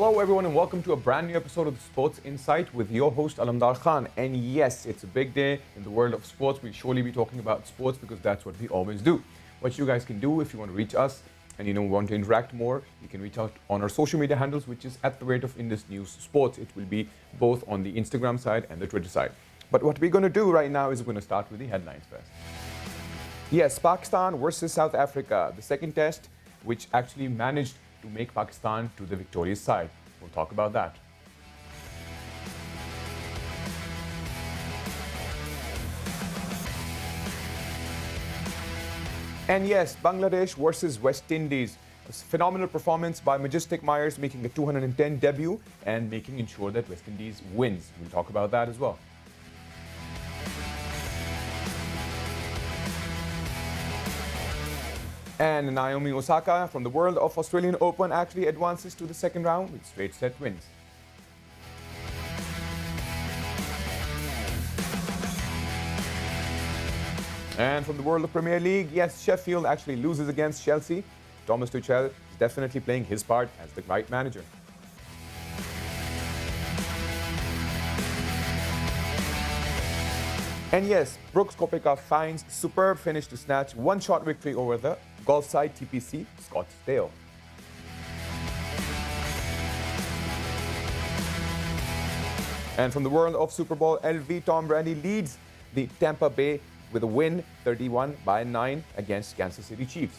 Hello everyone and welcome to a brand new episode of the Sports Insight with your host Alamdar Khan. And yes, it's a big day in the world of sports. We'll surely be talking about sports because that's what we always do. What you guys can do if you want to reach us and want to interact more, you can reach out on our social media handles, which is at the rate of Indus News Sports. It will be both on the Instagram side and the Twitter side. But what we're going to do right now is we're going to start with the headlines first. Yes, Pakistan versus South Africa, the second test, which actually managed to make Pakistan to the victorious side. We'll talk about that. And yes, Bangladesh versus West Indies. A phenomenal performance by Majestic Myers, making a 210 debut and making sure that West Indies wins. We'll talk about that as well. And Naomi Osaka from the world of Australian Open actually advances to the second round with straight set wins. And from the world of Premier League, yes, Sheffield actually loses against Chelsea. Thomas Tuchel is definitely playing his part as the right manager. And yes, Brooks Koepka finds superb finish to snatch one-shot victory over the golf side TPC Scottsdale. And from the world of Super Bowl, LV Tom Brady leads the Tampa Bay with a win 31-9 against Kansas City Chiefs.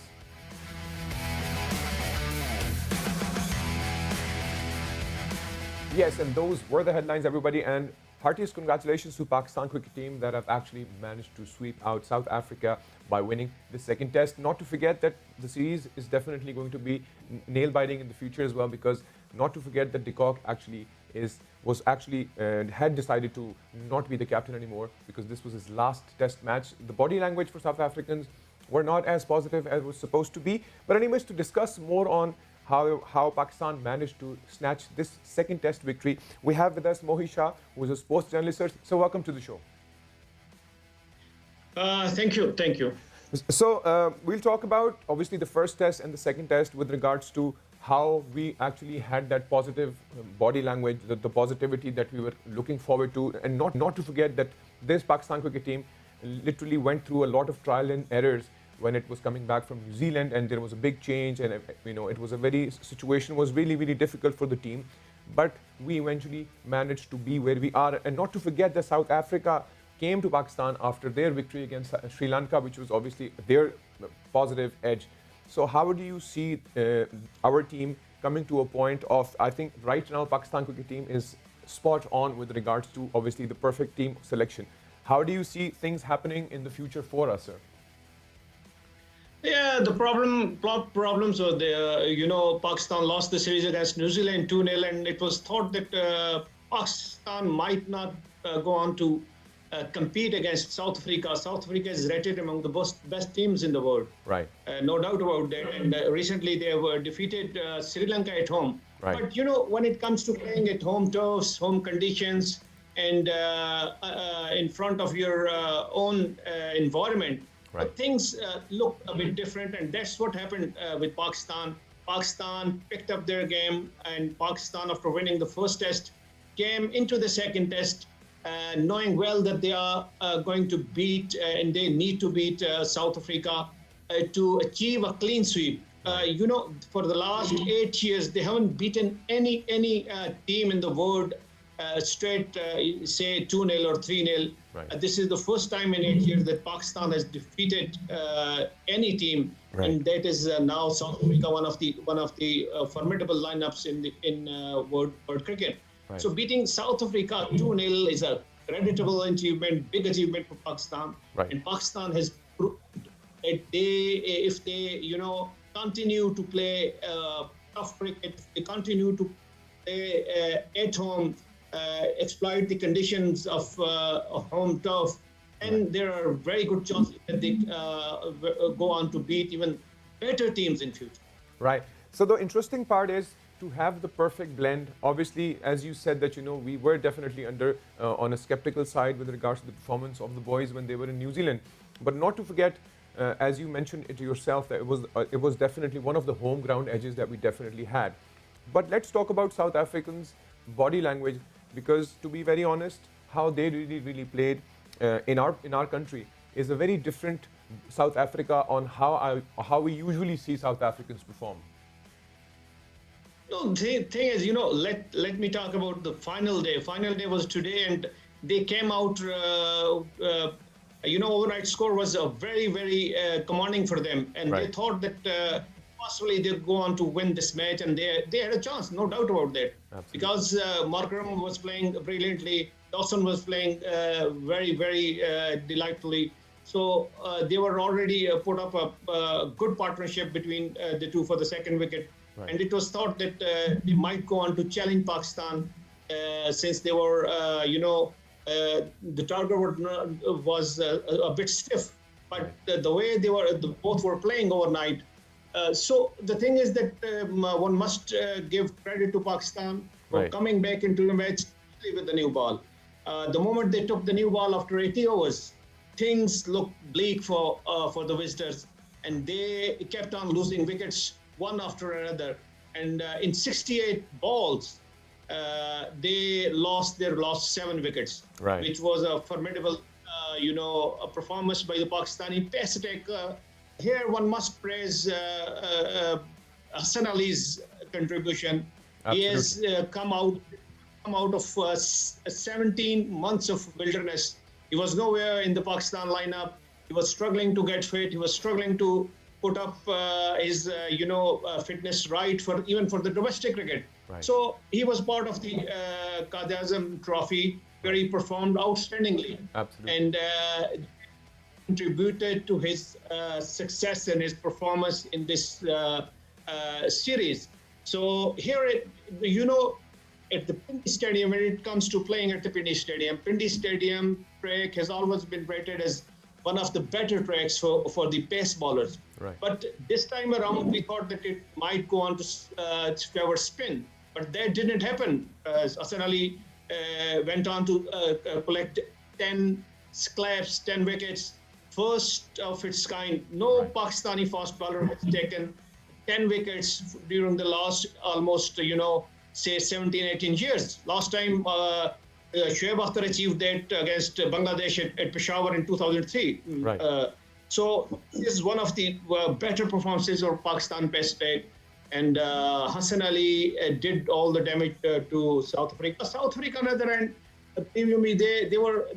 Yes, and those were the headlines, everybody. And heartiest congratulations to Pakistan cricket team that have actually managed to sweep out South Africa by winning the second test. Not to forget that the series is definitely going to be nail-biting in the future as well, because not to forget that de Kock actually had decided to not be the captain anymore because this was his last test match. The body language for South Africans were not as positive as it was supposed to be. But anyways, to discuss more on how Pakistan managed to snatch this second test victory, we have with us Mohi Shah, who is a sports journalist. So welcome to the show. Thank you. So we'll talk about obviously the first test and the second test with regards to how we actually had that positive body language, the positivity that we were looking forward to, and not to forget that this Pakistan cricket team literally went through a lot of trial and errors when it was coming back from New Zealand, and there was a big change, and it was a situation was really difficult for the team, but we eventually managed to be where we are. And not to forget that South Africa came to Pakistan after their victory against Sri Lanka, which was obviously their positive edge. So how do you see our team coming to a point of, I think right now Pakistan cricket team is spot on with regards to obviously the perfect team selection. How do you see things happening in the future for us, sir? Yeah, the problems were there. Pakistan lost the series against New Zealand 2-0, and it was thought that Pakistan might not go on to compete against South Africa. South Africa is rated among the best teams in the world. Right. No doubt about that. And recently they were defeated Sri Lanka at home. Right. But when it comes to playing at home turfs, home conditions, and in front of your own environment, right, things look a bit different, and that's what happened with Pakistan. Pakistan picked up their game, and Pakistan, after winning the first test, came into the second test knowing well that they are going to beat and they need to beat South Africa to achieve a clean sweep. For the last 8 years, they haven't beaten any team in the world straight, say 2-0 or 3-0. Right. This is the first time in 8 years that Pakistan has defeated any team, right, and that is now South Africa, one of the formidable lineups in world cricket. Right. So beating South Africa 2-0 is a creditable achievement, big achievement for Pakistan. Right. And Pakistan has proved that if they continue to play tough cricket, they continue to play at home, exploit the conditions of home turf, and right, there are very good chances that they go on to beat even better teams in future. Right. So the interesting part is to have the perfect blend. Obviously, as you said that we were definitely on a skeptical side with regards to the performance of the boys when they were in New Zealand, but not to forget, as you mentioned it yourself, that it was definitely one of the home ground edges that we definitely had. But let's talk about South Africans' body language, because to be very honest, how they really played in our country is a very different South Africa on how we usually see South Africans perform. No, the thing is, let me talk about the final day. Final day was today, and they came out. Overnight score was very commanding for them, and Right. they thought that possibly they'd go on to win this match, and they had a chance, no doubt about that. Absolutely. Because Markram was playing brilliantly, Dawson was playing very delightfully. So they were already put up a good partnership between the two for the second wicket. Right. And it was thought that they might go on to challenge Pakistan since they were, the target was a bit stiff. But the way both were playing overnight. So the thing is that one must give credit to Pakistan for Right. coming back into the match with the new ball. The moment they took the new ball after 80 overs, things looked bleak for the visitors, and they kept on losing wickets one after another. And in 68 balls, they lost 7 wickets, Right. which was a formidable, a performance by the Pakistani pace attack. Here, one must praise Hassan Ali's contribution. He has come out of 17 months of wilderness. He was nowhere in the Pakistan lineup. He was struggling to get fit. He was struggling to put up his fitness right for the domestic cricket. Right. So he was part of the Quaid-e-Azam Trophy, where he performed outstandingly. Absolutely. And contributed to his success and his performance in this series. So here, at the Pindi Stadium, when it comes to playing at the Pindi Stadium track has always been rated as one of the better tracks for the pace bowlers. Right. But this time around, we thought that it might go on to favor spin, but that didn't happen. Hassan Ali went on to collect 10 sclaps, 10 wickets, first of its kind. No Pakistani fast bowler has taken 10 wickets during the last almost, say 17, 18 years. Last time, Shoaib Akhtar achieved that against Bangladesh at Peshawar in 2003. Right. So this is one of the better performances of Pakistan pace attack. And Hassan Ali did all the damage to South Africa. South Africa, on the other hand, they were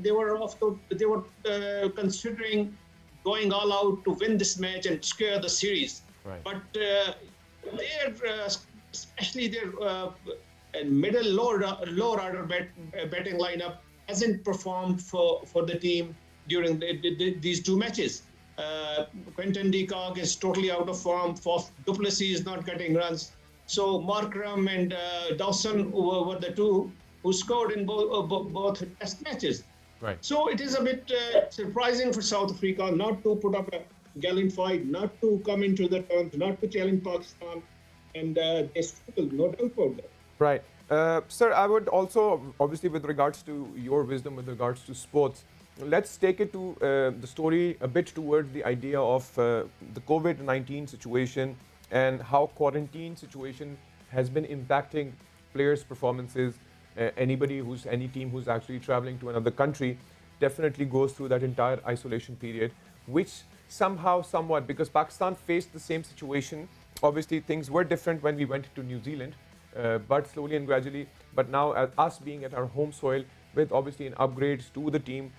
considering going all out to win this match and scare the series. Right. But especially their middle lower order batting lineup hasn't performed for the team during these two matches. Quinton de Kock is totally out of form. Du Plessis is not getting runs. So Markram and Dawson were the two who scored in both test matches. Right. So it is a bit surprising for South Africa not to put up a gallant fight, not to come into the turns, not to challenge Pakistan, and they struggled, no doubt about that. Right. Sir, I would also, obviously with regards to your wisdom, with regards to sports, let's take it to the story a bit towards the idea of the COVID-19 situation and how quarantine situation has been impacting players' performances. Any team who's actually traveling to another country definitely goes through that entire isolation period, which somewhat, because Pakistan faced the same situation. Obviously, things were different when we went to New Zealand, but slowly and gradually. But now, as us being at our home soil, with obviously an upgrades to the team,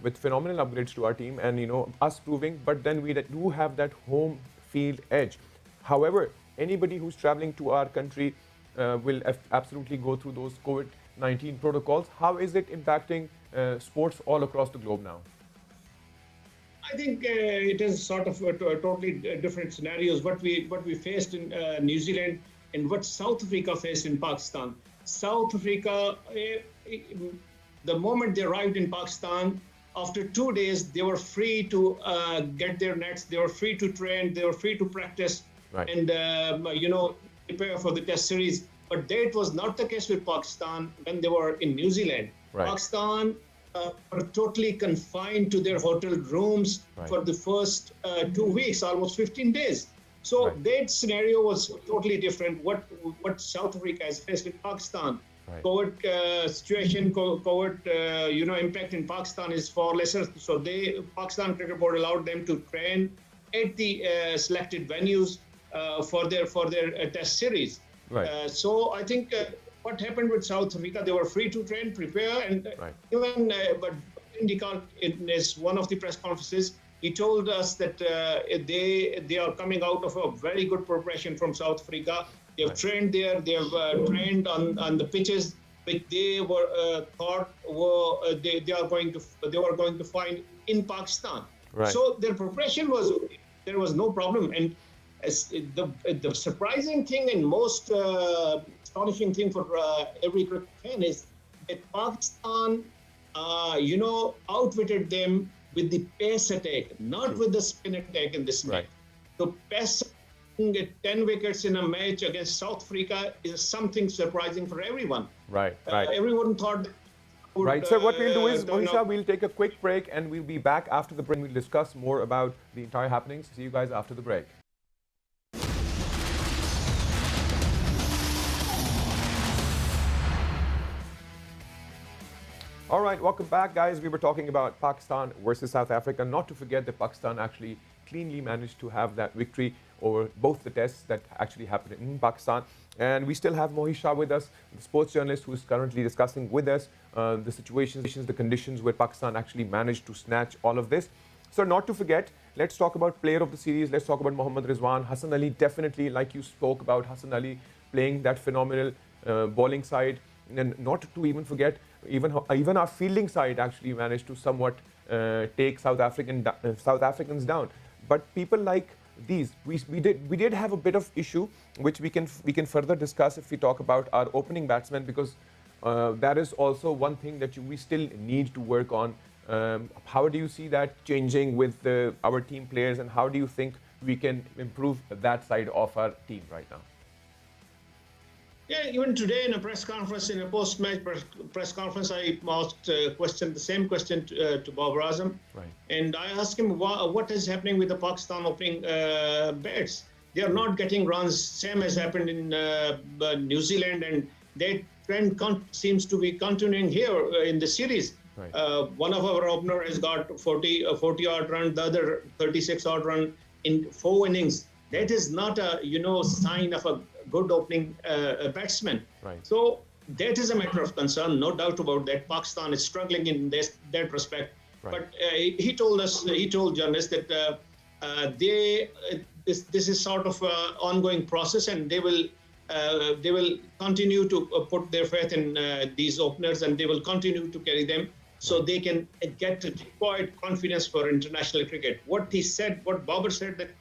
with phenomenal upgrades to our team, and us proving, but then we do have that home field edge. However, anybody who's traveling to our country will absolutely go through those COVID-19 protocols. How is it impacting sports all across the globe now? I think it is sort of totally different scenarios. What we faced in New Zealand and what South Africa faced in Pakistan. South Africa, the moment they arrived in Pakistan, after 2 days, they were free to get their nets. They were free to train. They were free to practice. Right. And prepare for the test series. But that was not the case with Pakistan when they were in New Zealand. Right. Pakistan were totally confined to their hotel rooms Right. for the first 2 weeks, almost 15 days. So Right. that scenario was totally different. What South Africa has faced in Pakistan, Right. COVID situation, COVID impact in Pakistan is far lesser. So Pakistan Cricket Board allowed them to train at the selected venues for their test series. Right. So I think what happened with South Africa, they were free to train, prepare, and Right. even but Indicott in one of the press conferences, he told us that they are coming out of a very good preparation from South Africa. They have Right. trained there. They have trained on the pitches which they were thought were they were going to find in Pakistan. Right. So their preparation was there was no problem. And the surprising thing and most astonishing thing for every cricket fan is that Pakistan, outwitted them with the pace attack, not True. with the spin attack in this match. Right. So pace at 10 wickets in a match against South Africa is something surprising for everyone. Right. Right. Everyone thought that would, Right. So what we'll do is, turn Mohisha, out- we'll take a quick break and we'll be back after the break. We'll discuss more about the entire happenings. See you guys after the break. All right, welcome back, guys. We were talking about Pakistan versus South Africa. Not to forget that Pakistan actually cleanly managed to have that victory over both the tests that actually happened in Pakistan. And we still have Mohisha with us, the sports journalist who is currently discussing with us the situations, the conditions where Pakistan actually managed to snatch all of this. So not to forget, let's talk about player of the series. Let's talk about Mohammad Rizwan. Hassan Ali, definitely, like you spoke about, Hassan Ali playing that phenomenal bowling side. And not to even forget, even our fielding side actually managed to somewhat take South Africans down. But people like these, we did have a bit of issue, which we can further discuss if we talk about our opening batsmen, because that is also one thing that we still need to work on. How do you see that changing with our team players, and how do you think we can improve that side of our team right now? Yeah, even today in a press conference, in a post-match press conference, I asked the same question to Bob Razam. Right. And I asked him what is happening with the Pakistan opening bats. They are not getting runs, same as happened in New Zealand, and that trend seems to be continuing here in the series. Right. One of our opener has got 40 odd run, the other 36 odd run in 4 innings. That is not a sign of a good opening batsman. Right. So that is a matter of concern, no doubt about that. Pakistan is struggling in that respect. Right. But he told journalists that this is sort of an ongoing process, and they will continue to put their faith in these openers, and they will continue to carry them so they can get required confidence for international cricket. What Babar said, that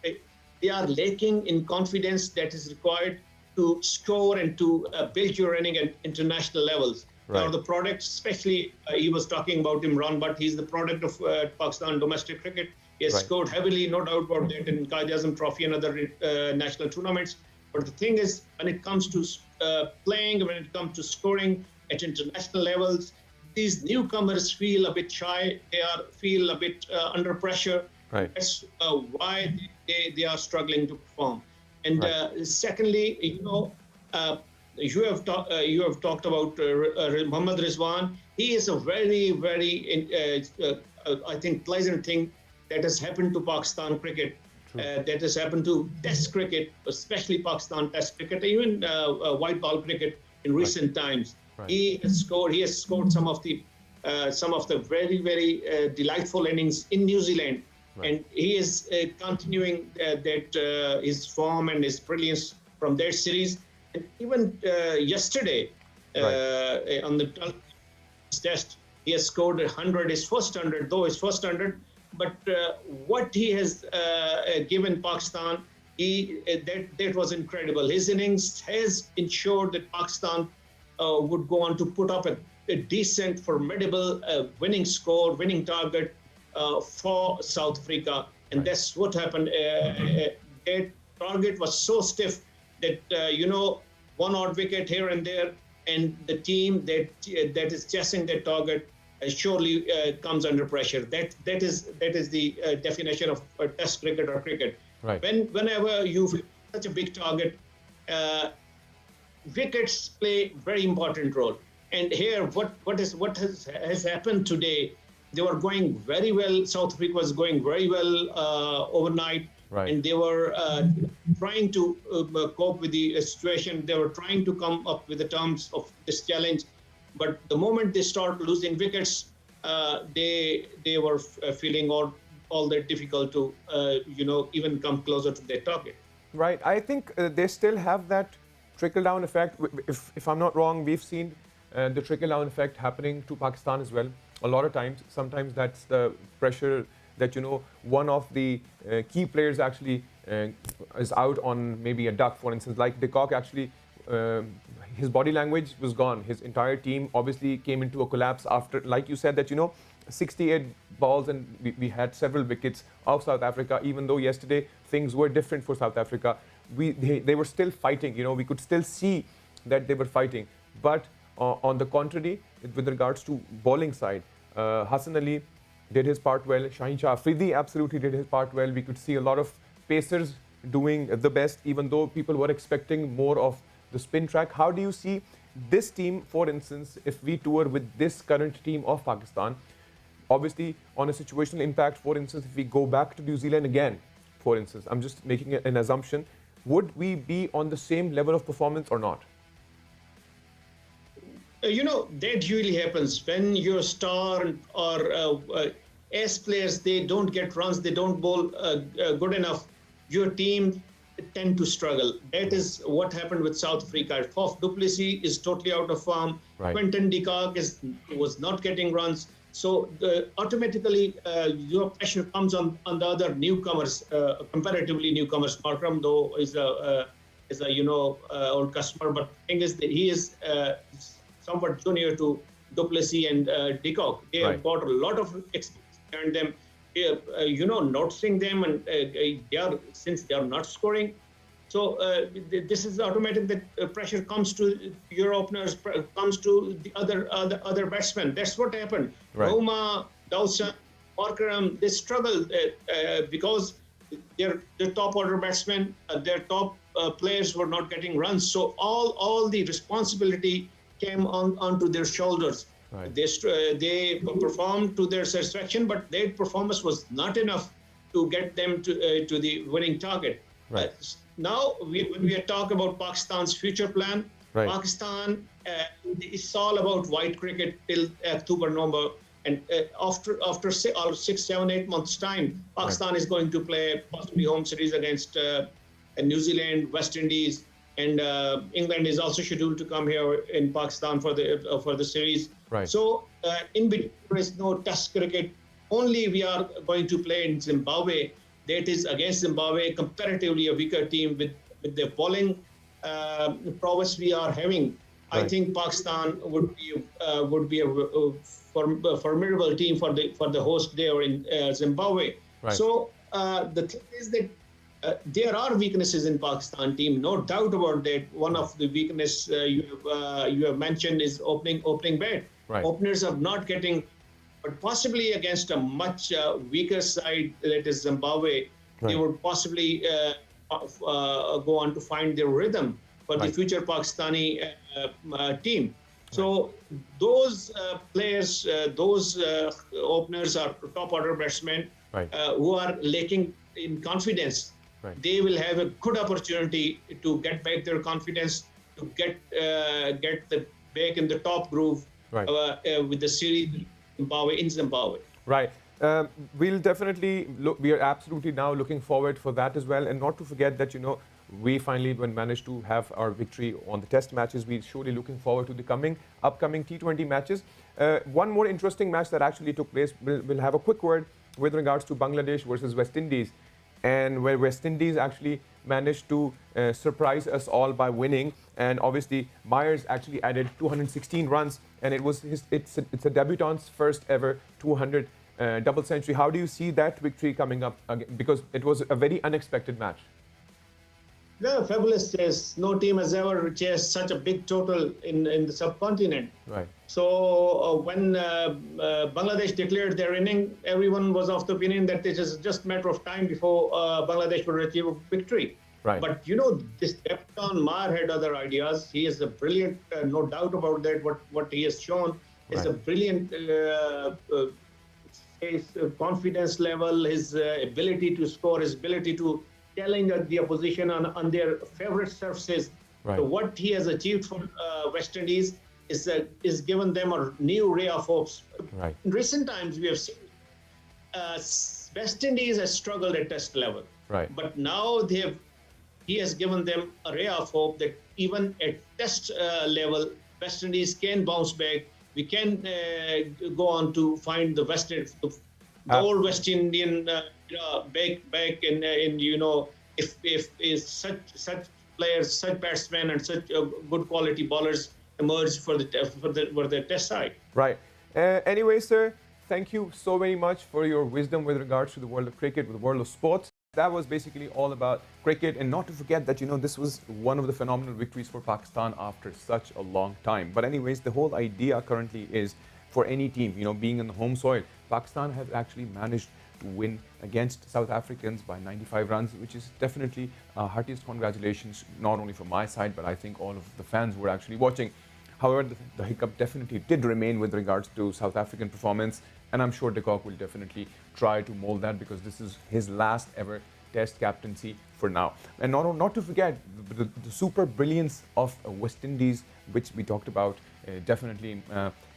they are lacking in confidence that is required to score and to build your inning at international levels. Right. Now, the product, especially, he was talking about Imran, but he's the product of Pakistan domestic cricket. He has Right. scored heavily, no doubt about that, in Qaid-e-Azam Trophy and other national tournaments. But the thing is, when it comes to playing, when it comes to scoring at international levels, these newcomers feel a bit shy. They feel a bit under pressure. Right. That's why they are struggling to perform. And Right. secondly, you have talked about Mohammad Rizwan. He is a very, very, I think, pleasant thing that has happened to Pakistan cricket. That has happened to Test cricket, especially Pakistan Test cricket, even white ball cricket in recent times. Right. He has scored some of the very, very delightful innings in New Zealand. Right. And he is continuing his form and his brilliance from that series. And even yesterday, on the 12th test, he has scored 100, his first 100. But what he has given Pakistan, that was incredible. His innings has ensured that Pakistan would go on to put up a decent, formidable winning score, winning target for South Africa. And Right. that's what happened. That target was so stiff that, one odd wicket here and there, and the team that is chasing that target surely comes under pressure. That is the definition of Test cricket or cricket. Right. Whenever you feel such a big target, uh, wickets play very important role. And here, what has happened today? They were going very well. South Africa was going very well overnight, Right. and they were trying to cope with the situation. They were trying to come up with the terms of this challenge, but the moment they start losing wickets, they were feeling all that difficult to even come closer to their target. Right. I think they still have that trickle-down effect. If I'm not wrong, we've seen the trickle-down effect happening to Pakistan as well. A lot of times, sometimes that's the pressure that one of the key players actually is out on maybe a duck, for instance, like De Kock actually. His body language was gone. His entire team obviously came into a collapse after, like you said, that 68 balls and we had several wickets of South Africa. Even though yesterday things were different for South Africa, they were still fighting. We could still see that they were fighting. But on the contrary, with regards to bowling side, Hassan Ali did his part well. Shaheen Shah Afridi absolutely did his part well. We could see a lot of pacers doing the best, even though people were expecting more of the spin track. How do you see this team, for instance, if we tour with this current team of Pakistan? Obviously, on a situational impact, for instance, if we go back to New Zealand again, for instance, I'm just making an assumption, would we be on the same level of performance or not? That usually happens when your star or ace players, they don't get runs, they don't bowl good enough. Your team tend to struggle. That is what happened with South Africa. Faf du Plessis is totally out of form. Right. Quinton de Kock was not getting runs. So automatically your pressure comes on the other newcomers, comparatively newcomers. Markram though is a old customer, but the thing is that he is somewhat junior to du Plessis and de Kock. They have got a lot of experience behind them. Noticing them, and since they are not scoring, so this is automatic that pressure comes to your openers, comes to the other batsmen. That's what happened. Right. Roma, Dawson, Markram, they struggled because their top order batsmen, their top players were not getting runs. So all the responsibility came onto their shoulders. Right. They performed to their satisfaction, but their performance was not enough to get them to the winning target. Right. Now, when we talk about Pakistan's future plan, Right. Pakistan, it's all about white cricket till October, November. And after 6, 7, 8 months' time, Pakistan is going to play possibly home series against New Zealand, West Indies, and England is also scheduled to come here in Pakistan for the series. Right. So in between, there is no Test cricket. Only we are going to play in Zimbabwe. That is against Zimbabwe, comparatively a weaker team with the bowling prowess we are having. Right. I think Pakistan would be a formidable team for the host there in Zimbabwe. Right. So the thing is that there are weaknesses in Pakistan team, no doubt about that. One of the weakness you have mentioned is opening bat. Right. Openers are not getting, but possibly against a much weaker side that is Zimbabwe, they would possibly go on to find their rhythm for the future Pakistani team. So those players, those openers are top order batsmen who are lacking in confidence. Right. They will have a good opportunity to get back their confidence, to get back in the top groove with the series in Zimbabwe. Right. We'll definitely look. We are absolutely now looking forward for that as well, and not to forget that we finally managed to have our victory on the Test matches. We're surely looking forward to the upcoming T20 matches. One more interesting match that actually took place. We'll have a quick word with regards to Bangladesh versus West Indies, and where West Indies actually managed to surprise us all by winning. And obviously, Myers actually added 216 runs, and it's a debutant's first ever 200 double century. How do you see that victory coming up again? Because it was a very unexpected match. The fabulous chase. No team has ever chased such a big total in the subcontinent. Right. So when Bangladesh declared their inning, everyone was of the opinion that it is just a matter of time before Bangladesh would achieve a victory. Right. But this Captain Mar had other ideas. He is a brilliant, no doubt about that. What he has shown is a brilliant his confidence level, his ability to score, his ability to challenge the opposition on their favorite surfaces. Right. So what he has achieved for West Indies is given them a new ray of hopes. Right. In recent times, we have seen West Indies has struggled at test level. Right. But now he has given them a ray of hope that even at test level, West Indies can bounce back. We can go on to find the old West Indian back in if such players, such batsmen, and such good quality bowlers emerge for the test side. Right. Anyway, sir, thank you so very much for your wisdom with regards to the world of cricket, with the world of sports. That was basically all about cricket, and not to forget that this was one of the phenomenal victories for Pakistan after such a long time. But anyways, the whole idea currently is for any team, being in the home soil, Pakistan has actually managed to win against South Africans by 95 runs, which is definitely heartiest congratulations, not only from my side, but I think all of the fans who are actually watching. However, the hiccup definitely did remain with regards to South African performance, and I'm sure de Kock will definitely try to mold that because this is his last ever test captaincy for now. And not to forget the super brilliance of West Indies, which we talked about. Definitely,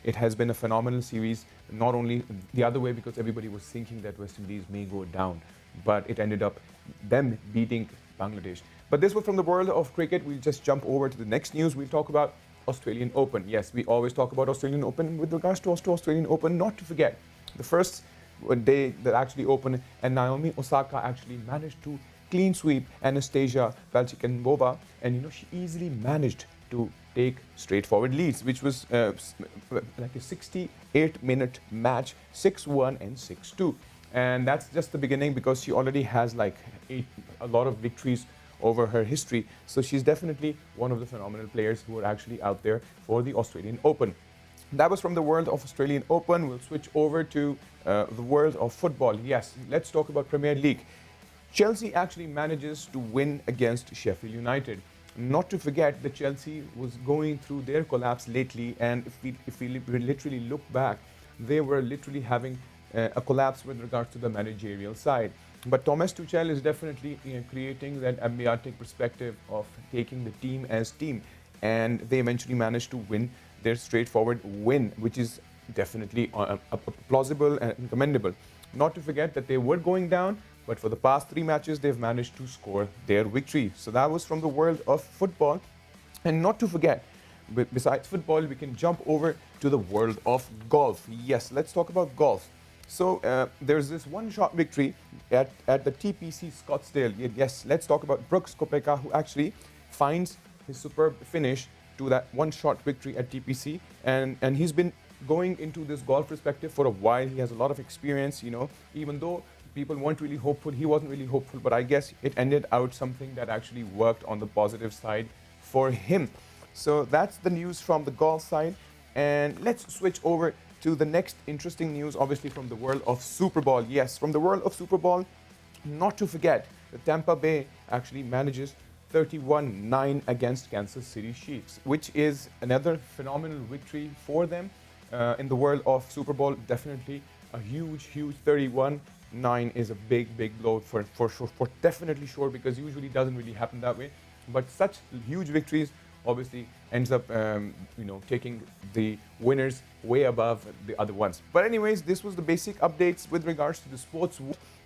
it has been a phenomenal series, not only the other way because everybody was thinking that West Indies may go down, but it ended up them beating Bangladesh. But this was from the world of cricket. We'll just jump over to the next news. We'll talk about Australian Open. Yes, we always talk about Australian Open. With regards to Australian Open, not to forget, the first day that actually opened, and Naomi Osaka actually managed to clean sweep Anastasia Valchikova, and she easily managed to take straightforward leads, which was like a 68-minute match, 6-1 and 6-2. And that's just the beginning because she already has like a lot of victories over her history. So she's definitely one of the phenomenal players who are actually out there for the Australian Open. That was from the world of Australian Open. We'll switch over to the world of football. Yes, let's talk about Premier League. Chelsea actually manages to win against Sheffield United. Not to forget that Chelsea was going through their collapse lately, and if we literally look back, they were literally having a collapse with regards to the managerial side. But Thomas Tuchel is definitely creating that ambiotic perspective of taking the team as team, and they eventually managed to win their straightforward win, which is definitely plausible and commendable. Not to forget that they were going down, but for the past 3 matches, they've managed to score their victory. So that was from the world of football. And not to forget, besides football, we can jump over to the world of golf. Yes, let's talk about golf. So there's this one-shot victory at the TPC Scottsdale. Yes, let's talk about Brooks Koepka, who actually finds his superb finish to that one-shot victory at TPC. And he's been going into this golf perspective for a while. He has a lot of experience, even though people weren't really hopeful, he wasn't really hopeful, but I guess it ended out something that actually worked on the positive side for him. So that's the news from the golf side. And let's switch over to the next interesting news, obviously from the world of Super Bowl. Yes, from the world of Super Bowl, not to forget, the Tampa Bay actually manages 31-9 against Kansas City Chiefs, which is another phenomenal victory for them. In the world of Super Bowl, definitely a huge 31-9 is a big blow for definitely sure, because usually doesn't really happen that way. But such huge victories obviously ends up taking the winners way above the other ones. But anyways, this was the basic updates with regards to the sports.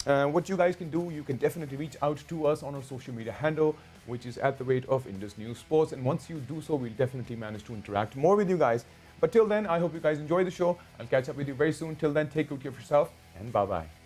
What you guys can do, you can definitely reach out to us on our social media handle, which is @Indus News Sports. And once you do so, we'll definitely manage to interact more with you guys. But till then, I hope you guys enjoy the show. I'll catch up with you very soon. Till then, take good care of yourself, and bye-bye.